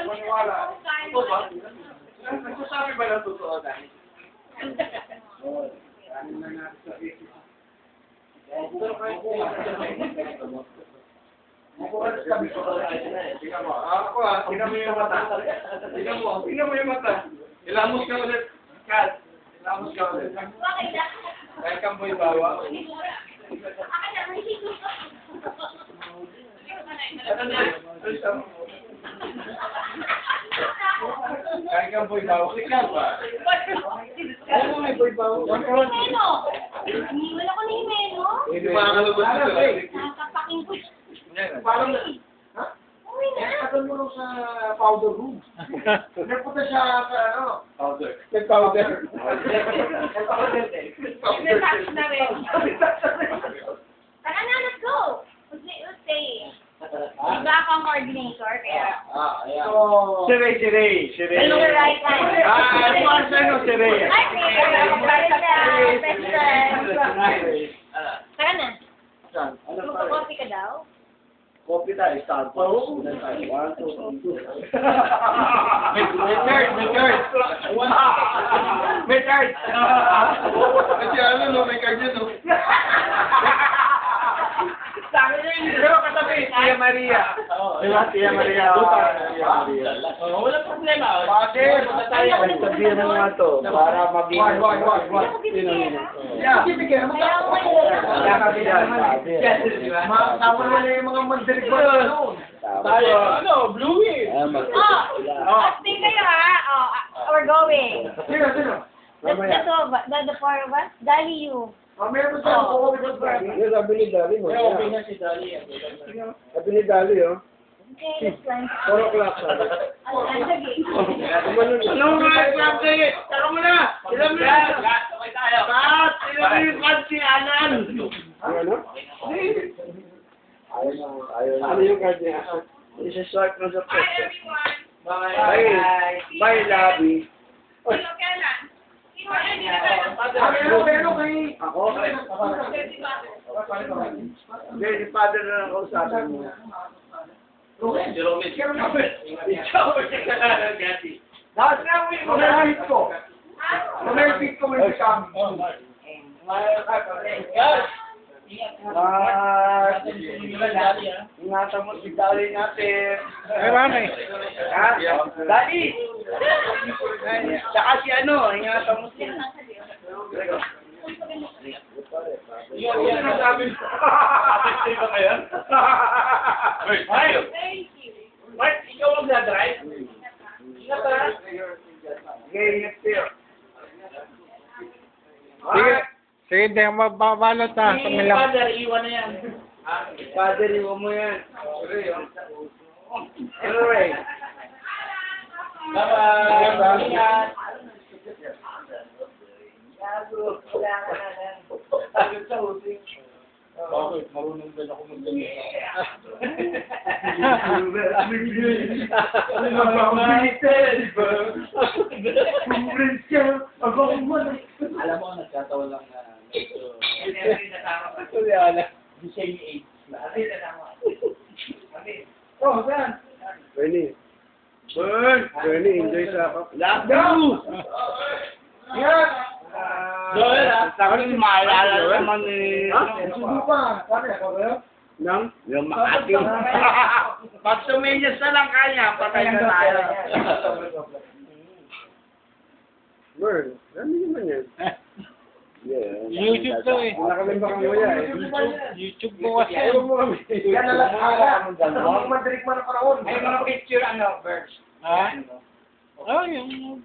maniwala. Ito ba? Nagsasabi ba ng totoo dahil? Oo. Ano na natin sa basis? Tingnan mo yung mata. Tingnan mo yung mata. Ilamos ka ulit. Kat. Ilamos ka ulit. Kaya kang boy bawa. Kaya kang boy bawa. Ikaw ba? Ano may boy bawa? Meno! Iniwan ako ni Meno. Hindi makakalabas ito. Nakakapaking ko. Parang ha? Uwi na. Nagkataon mo sa powder room. Nagpunta siya sa ano? Powder. Nag-powder. Nag-touch na rin. Tara na, let's go. Let's stay. Iba akong coordinator, kaya... Ayan. Si Ray. Hello, right hand. Si Ray. Hi, Ray. Best friend. Tara na. Ano pa rin? Magpa-coffee ka daw? Coffee tayo, Starbucks. Una tayo. 1, 2, 3. May card. May card. Kasi ano no, may card yun no. Sabi niya yun. Pero katabi, Tia Maria. Diba, Tia Maria? Walang problema. Bakit? Sabihan mo nga to, para mabigyan. Wag. Yeah. Bibigyan mo. Tama nila yung mga mandirig ko noon. Tayo, ano, Bluey. Stay kayo ha. We're going. Sino? That's all. The four of us. Dali you. Meron sa ako ko Yung sabi ni Dali mo. okay na si Dali. Sabi ni Dali, oh. Okay, let's plan. 4 o'clock sabi. Ano nga club day? Tara mo na! Ilan mo na? Kat! Ilan mo yung kat si Anan? Ano? Ayaw na. Ano yung card niya? Isa-swipe mo sa pwesto. Bye, Labi. Ano kay... Ako? Hindi, si Father na lang kausapin mo. Si Robin. Ikaw, Gati. Lahat na, mamahit ko. Mamahit ko may kami. Ingatan mo si Dali natin. Ay, Rami. Ha? Dali! Tsaka si ano, ingatan mo si... Yung sinasabi mo. Apit ba kaya? Thank you. Mark, ikaw mag-drive? Ingat ha? Okay, ingat kayo. Sige, hindi ako mababalot ha. Father, iwan na yan. Father, iwan mo yan. Ano, Ray? Bye-bye. Ingat. Bakit? Marunong din ako mag-ganyan. Alam mo, nagkataon lang na medyo... The same age. Oh, saan? Bernie. Bernie, enjoy sa... Go! Ingat! Joel, Ako rin maalala naman eh. Subo pa. Paano yan? Paano yan? Nang? Yung Makati. Pag sumenyas na lang kanya, patay na tayo. Burn, ano naman yan? YouTube to eh. Nakalimbang mo yan eh. YouTube mo kasi. Ayaw mo kami. Yan na lang ala. Ang madarik mo na panahon. Ay, mga picture, ano, birds. Ha? Oh, yung